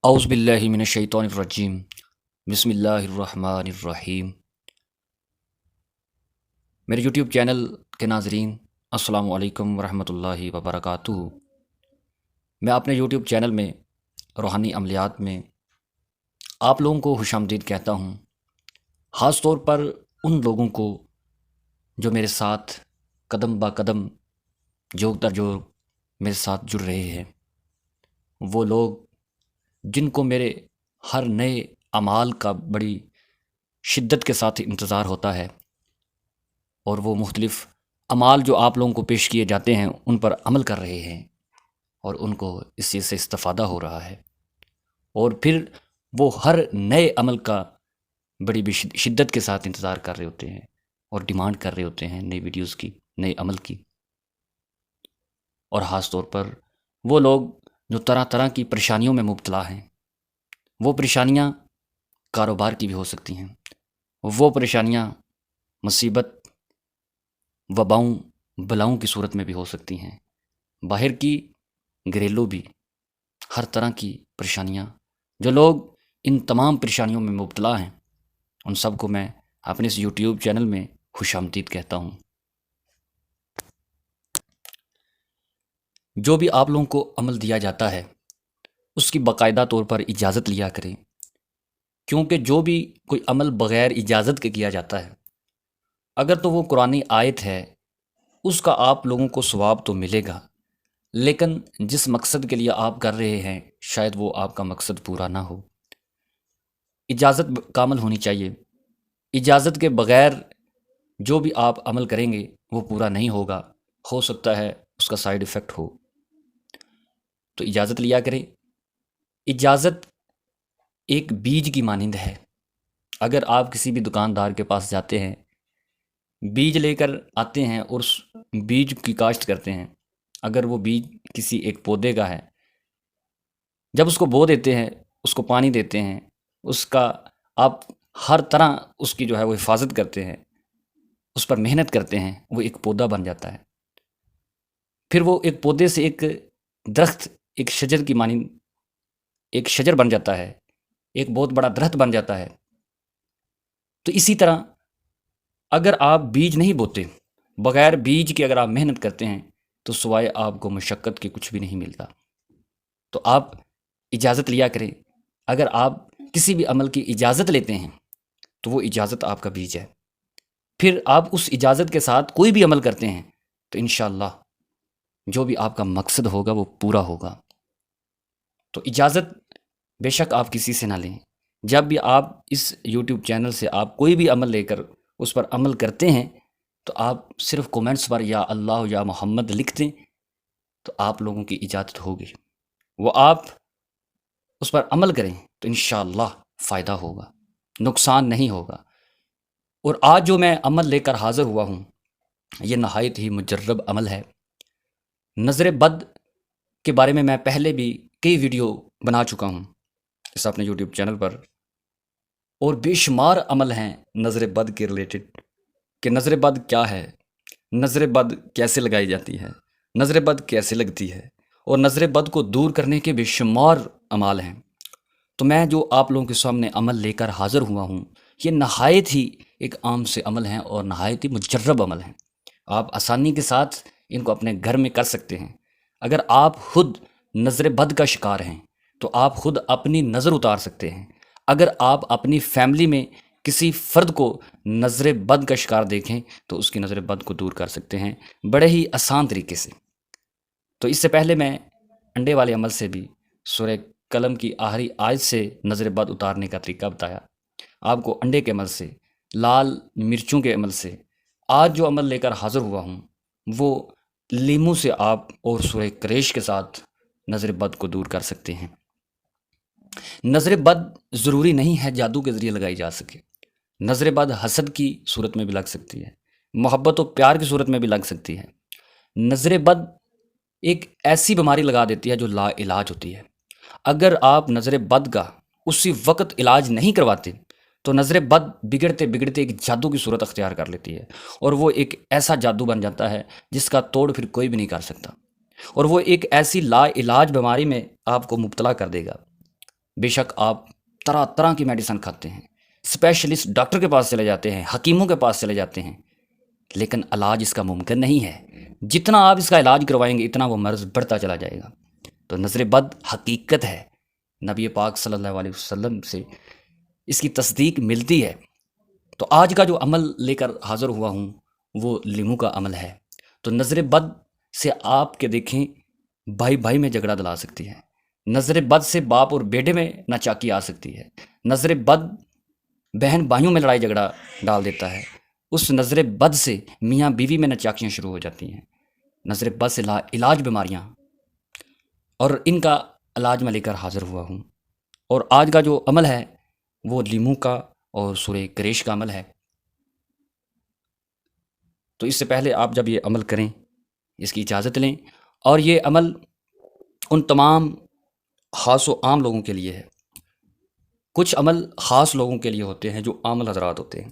اعوذ باللہ من الشیطان الرجیم بسم اللہ الرحمن الرحیم۔ میرے یوٹیوب چینل کے ناظرین السلام علیکم ورحمۃ اللہ وبرکاتہ۔ میں اپنے یوٹیوب چینل میں روحانی عملیات میں آپ لوگوں کو خوش آمدید کہتا ہوں، خاص طور پر ان لوگوں کو جو میرے ساتھ قدم با قدم جوگ در جوگ میرے ساتھ جڑ رہے ہیں، وہ لوگ جن کو میرے ہر نئے اعمال کا بڑی شدت کے ساتھ انتظار ہوتا ہے، اور وہ مختلف اعمال جو آپ لوگوں کو پیش کیے جاتے ہیں ان پر عمل کر رہے ہیں، اور ان کو اس چیز سے استفادہ ہو رہا ہے، اور پھر وہ ہر نئے عمل کا بڑی شدت کے ساتھ انتظار کر رہے ہوتے ہیں اور ڈیمانڈ کر رہے ہوتے ہیں نئی ویڈیوز کی، نئے عمل کی۔ اور خاص طور پر وہ لوگ جو طرح طرح کی پریشانیوں میں مبتلا ہیں، وہ پریشانیاں کاروبار کی بھی ہو سکتی ہیں، وہ پریشانیاں مصیبت وباؤں بلاؤں کی صورت میں بھی ہو سکتی ہیں، باہر کی گھریلو بھی، ہر طرح کی پریشانیاں۔ جو لوگ ان تمام پریشانیوں میں مبتلا ہیں ان سب کو میں اپنے اس یوٹیوب چینل میں خوش آمدید کہتا ہوں۔ جو بھی آپ لوگوں کو عمل دیا جاتا ہے اس کی باقاعدہ طور پر اجازت لیا کریں، کیونکہ جو بھی کوئی عمل بغیر اجازت کے کیا جاتا ہے، اگر تو وہ قرآنی آیت ہے اس کا آپ لوگوں کو ثواب تو ملے گا، لیکن جس مقصد کے لیے آپ کر رہے ہیں شاید وہ آپ کا مقصد پورا نہ ہو۔ اجازت کامل ہونی چاہیے، اجازت کے بغیر جو بھی آپ عمل کریں گے وہ پورا نہیں ہوگا، ہو سکتا ہے اس کا سائیڈ ایفیکٹ ہو، تو اجازت لیا کریں۔ اجازت ایک بیج کی مانند ہے، اگر آپ کسی بھی دکاندار کے پاس جاتے ہیں، بیج لے کر آتے ہیں اور اس بیج کی کاشت کرتے ہیں، اگر وہ بیج کسی ایک پودے کا ہے، جب اس کو بو دیتے ہیں، اس کو پانی دیتے ہیں، اس کا آپ ہر طرح اس کی جو ہے وہ حفاظت کرتے ہیں، اس پر محنت کرتے ہیں، وہ ایک پودا بن جاتا ہے۔ پھر وہ ایک پودے سے ایک درخت، ایک شجر کی مانند ایک شجر بن جاتا ہے، ایک بہت بڑا درخت بن جاتا ہے۔ تو اسی طرح اگر آپ بیج نہیں بوتے، بغیر بیج کے اگر آپ محنت کرتے ہیں تو سوائے آپ کو مشقت کے کچھ بھی نہیں ملتا۔ تو آپ اجازت لیا کریں، اگر آپ کسی بھی عمل کی اجازت لیتے ہیں تو وہ اجازت آپ کا بیج ہے، پھر آپ اس اجازت کے ساتھ کوئی بھی عمل کرتے ہیں تو انشاءاللہ جو بھی آپ کا مقصد ہوگا وہ پورا ہوگا۔ تو اجازت بے شک آپ کسی سے نہ لیں۔ جب بھی آپ اس یوٹیوب چینل سے آپ کوئی بھی عمل لے کر اس پر عمل کرتے ہیں تو آپ صرف کومنٹس پر یا اللہ یا محمد لکھ دیں تو آپ لوگوں کی اجازت ہوگی، وہ آپ اس پر عمل کریں تو انشاءاللہ فائدہ ہوگا، نقصان نہیں ہوگا۔ اور آج جو میں عمل لے کر حاضر ہوا ہوں یہ نہایت ہی مجرب عمل ہے۔ نظر بد کے بارے میں پہلے بھی کئی ویڈیو بنا چکا ہوں اس اپنے یوٹیوب چینل پر، اور بے شمار عمل ہیں نظر بد کے ریلیٹڈ کہ نظر بد کیا ہے، نظر بد کیسے لگائی جاتی ہے، نظر بد کیسے لگتی ہے، اور نظر بد کو دور کرنے کے بے شمار اعمال ہیں۔ تو میں جو آپ لوگوں کے سامنے عمل لے کر حاضر ہوا ہوں یہ نہایت ہی ایک عام سے عمل ہیں اور نہایت ہی مجرب عمل ہیں، آپ آسانی کے ساتھ ان کو اپنے گھر میں کر سکتے ہیں۔ اگر آپ خود نظر بد کا شکار ہیں تو آپ خود اپنی نظر اتار سکتے ہیں۔ اگر آپ اپنی فیملی میں کسی فرد کو نظر بد کا شکار دیکھیں تو اس کی نظر بد کو دور کر سکتے ہیں بڑے ہی آسان طریقے سے۔ تو اس سے پہلے میں انڈے والے عمل سے بھی سورہ قلم کی آخری آیت سے نظر بد اتارنے کا طریقہ بتایا آپ کو، انڈے کے عمل سے، لال مرچوں کے عمل سے۔ آج جو عمل لے کر حاضر ہوا ہوں وہ لیموں سے آپ اور سورہ قریش کے ساتھ نظر بد کو دور کر سکتے ہیں۔ نظر بد ضروری نہیں ہے جادو کے ذریعے لگائی جا سکے، نظر بد حسد کی صورت میں بھی لگ سکتی ہے، محبت و پیار کی صورت میں بھی لگ سکتی ہے۔ نظر بد ایک ایسی بیماری لگا دیتی ہے جو لا علاج ہوتی ہے۔ اگر آپ نظر بد کا اسی وقت علاج نہیں کرواتے تو نظر بد بگڑتے بگڑتے ایک جادو کی صورت اختیار کر لیتی ہے، اور وہ ایک ایسا جادو بن جاتا ہے جس کا توڑ پھر کوئی بھی نہیں کر سکتا، اور وہ ایک ایسی لا علاج بیماری میں آپ کو مبتلا کر دے گا۔ بے شک آپ طرح طرح کی میڈیسن کھاتے ہیں، اسپیشلسٹ ڈاکٹر کے پاس چلے جاتے ہیں، حکیموں کے پاس چلے جاتے ہیں، لیکن علاج اس کا ممکن نہیں ہے۔ جتنا آپ اس کا علاج کروائیں گے اتنا وہ مرض بڑھتا چلا جائے گا۔ تو نظر بد حقیقت ہے، نبی پاک صلی اللہ علیہ وسلم سے اس کی تصدیق ملتی ہے۔ تو آج کا جو عمل لے کر حاضر ہوا ہوں وہ لیمو کا عمل ہے۔ تو نظر بد سے آپ کے دیکھیں بھائی بھائی میں جھگڑا دلا سکتی ہے، نظر بد سے باپ اور بیٹے میں ناچاکی آ سکتی ہے، نظر بد بہن بھائیوں میں لڑائی جھگڑا ڈال دیتا ہے، اس نظر بد سے میاں بیوی میں ناچاکیاں شروع ہو جاتی ہیں، نظر بد سے لا علاج بیماریاں، اور ان کا علاج میں لے کر حاضر ہوا ہوں۔ اور آج کا جو عمل ہے وہ لیمو کا اور سورہ قریش کا عمل ہے۔ تو اس سے پہلے آپ جب یہ عمل کریں اس کی اجازت لیں، اور یہ عمل ان تمام خاص و عام لوگوں کے لیے ہے۔ کچھ عمل خاص لوگوں کے لیے ہوتے ہیں جو عام حضرات ہوتے ہیں،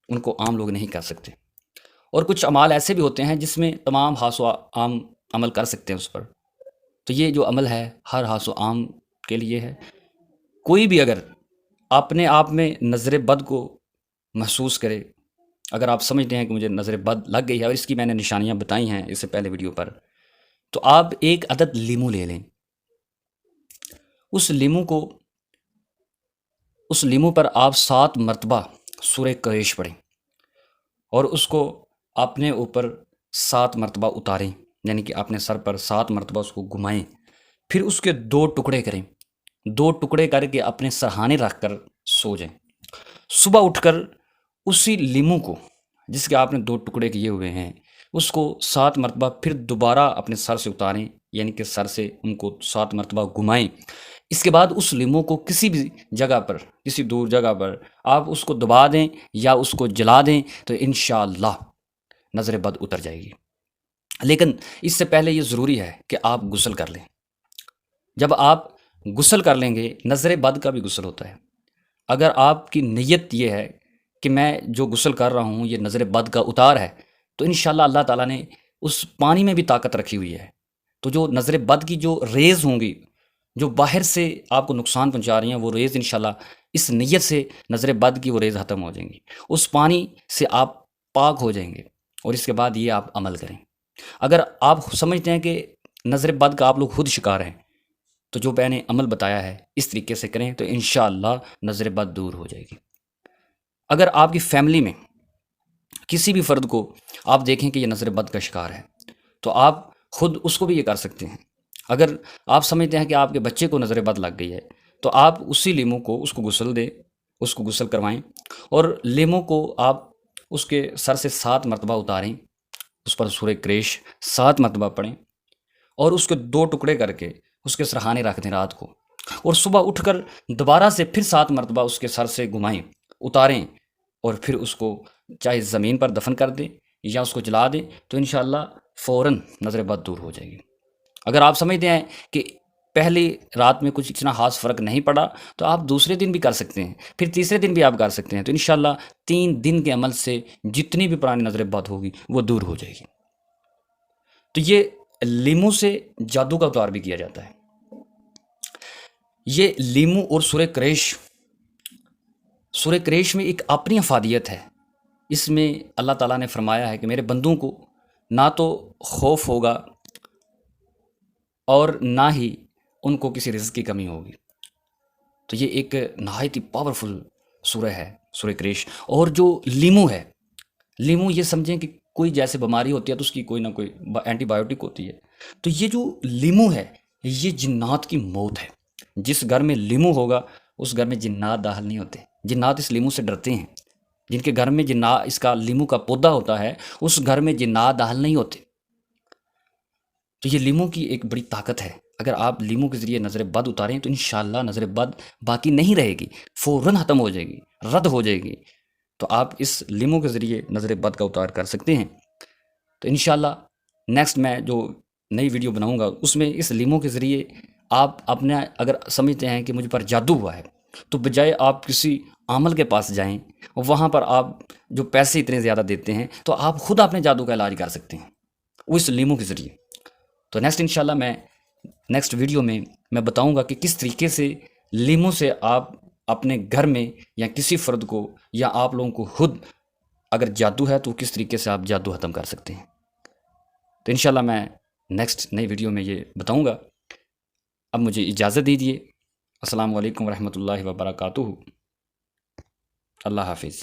ان کو عام لوگ نہیں کر سکتے، اور کچھ اعمال ایسے بھی ہوتے ہیں جس میں تمام خاص و عام عمل کر سکتے ہیں اس پر۔ تو یہ جو عمل ہے ہر خاص و عام کے لیے ہے۔ کوئی بھی اگر اپنے آپ میں نظر بد کو محسوس کرے، اگر آپ سمجھتے ہیں کہ مجھے نظر بد لگ گئی ہے اور اس کی میں نے نشانیاں بتائی ہیں اس سے پہلے ویڈیو پر، تو آپ ایک عدد لیمو لے لیں، اس لیمو پر آپ 7 مرتبہ سورہ قریش پڑھیں، اور اس کو اپنے اوپر 7 مرتبہ اتاریں، یعنی کہ اپنے سر پر 7 مرتبہ اس کو گھمائیں، پھر اس کے 2 ٹکڑے کریں، 2 ٹکڑے کر کے اپنے سرہانے رکھ کر سو جائیں۔ صبح اٹھ کر اسی لیمو کو جس کے آپ نے 2 ٹکڑے کیے ہوئے ہیں اس کو 7 مرتبہ پھر دوبارہ اپنے سر سے اتاریں، یعنی کہ سر سے ان کو 7 مرتبہ گھمائیں۔ اس کے بعد اس لیمو کو کسی بھی جگہ پر، کسی دور جگہ پر آپ اس کو دبا دیں یا اس کو جلا دیں، تو انشاءاللہ نظر بد اتر جائے گی۔ لیکن اس سے پہلے یہ ضروری ہے کہ آپ غسل کر لیں۔ جب آپ غسل کر لیں گے، نظر بد کا بھی غسل ہوتا ہے، اگر آپ کی نیت یہ ہے کہ میں جو غسل کر رہا ہوں یہ نظر بد کا اتار ہے، تو انشاءاللہ اللہ تعالیٰ نے اس پانی میں بھی طاقت رکھی ہوئی ہے۔ تو جو نظر بد کی جو ریز ہوں گی، جو باہر سے آپ کو نقصان پہنچا رہی ہیں، وہ ریز انشاءاللہ اس نیت سے نظر بد کی وہ ریز ختم ہو جائیں گی، اس پانی سے آپ پاک ہو جائیں گے، اور اس کے بعد یہ آپ عمل کریں۔ اگر آپ سمجھتے ہیں کہ نظر بد کا آپ لوگ خود شکار ہیں، تو جو میں نے عمل بتایا ہے اس طریقے سے کریں تو انشاءاللہ نظر بد دور ہو جائے گی۔ اگر آپ کی فیملی میں کسی بھی فرد کو آپ دیکھیں کہ یہ نظر بد کا شکار ہے، تو آپ خود اس کو بھی یہ کر سکتے ہیں۔ اگر آپ سمجھتے ہیں کہ آپ کے بچے کو نظر بد لگ گئی ہے، تو آپ اسی لیمو کو اس کو غسل دیں، اس کو غسل کروائیں، اور لیمو کو آپ اس کے سر سے 7 مرتبہ اتاریں، اس پر سورہ قریش 7 مرتبہ پڑھیں، اور اس کے 2 ٹکڑے کر کے اس کے سرہانے رکھ دیں رات کو، اور صبح اٹھ کر دوبارہ سے پھر 7 مرتبہ اس کے سر سے گھمائیں، اتاریں، اور پھر اس کو چاہے زمین پر دفن کر دیں یا اس کو جلا دیں، تو انشاءاللہ فوراً نظر بد دور ہو جائے گی۔ اگر آپ سمجھتے ہیں کہ پہلی رات میں کچھ اتنا خاص فرق نہیں پڑا، تو آپ دوسرے دن بھی کر سکتے ہیں، پھر تیسرے دن بھی آپ کر سکتے ہیں، تو انشاءاللہ 3 دن کے عمل سے جتنی بھی پرانی نظر بد ہوگی وہ دور ہو جائے گی۔ تو یہ لیمو سے جادو کا اتار بھی کیا جاتا ہے۔ یہ لیمو اور سورہ قریش میں ایک اپنی افادیت ہے۔ اس میں اللہ تعالیٰ نے فرمایا ہے کہ میرے بندوں کو نہ تو خوف ہوگا اور نہ ہی ان کو کسی رزق کی کمی ہوگی۔ تو یہ ایک نہایت ہی پاورفل سورہ ہے سورہ قریش۔ اور جو لیمو ہے، لیمو یہ سمجھیں کہ کوئی جیسے بیماری ہوتی ہے تو اس کی کوئی نہ کوئی اینٹی بایوٹک ہوتی ہے، تو یہ جو لیمو ہے یہ جنات کی موت ہے۔ جس گھر میں لیمو ہوگا اس گھر میں جنات داخل نہیں ہوتے، جنات اس لیمو سے ڈرتے ہیں۔ جن کے گھر میں جنات اس کا لیمو کا پودا ہوتا ہے اس گھر میں جنات داخل نہیں ہوتے۔ تو یہ لیمو کی ایک بڑی طاقت ہے۔ اگر آپ لیمو کے ذریعے نظر بد اتاریں تو انشاءاللہ نظر بد باقی نہیں رہے گی، فوراً ختم ہو جائے گی، رد ہو جائے گی۔ تو آپ اس لیمو کے ذریعے نظر بد کا اتار کر سکتے ہیں۔ تو انشاءاللہ نیکسٹ میں جو نئی ویڈیو بناؤں گا اس میں اس لیمو کے ذریعے آپ اپنے اگر سمجھتے ہیں کہ مجھ پر جادو ہوا ہے، تو بجائے آپ کسی عامل کے پاس جائیں، وہاں پر آپ جو پیسے اتنے زیادہ دیتے ہیں، تو آپ خود اپنے جادو کا علاج کر سکتے ہیں وہ اس لیمو کے ذریعے۔ تو نیکسٹ انشاءاللہ میں نیکسٹ ویڈیو میں بتاؤں گا کہ کس طریقے سے لیموں سے آپ اپنے گھر میں یا کسی فرد کو یا آپ لوگوں کو خود اگر جادو ہے تو کس طریقے سے آپ جادو ختم کر سکتے ہیں. تو انشاءاللہ میں نیکسٹ نئی ویڈیو میں یہ بتاؤں گا. اب مجھے اجازت دیجیے. السلام علیکم ورحمۃ اللہ وبرکاتہ. اللہ حافظ.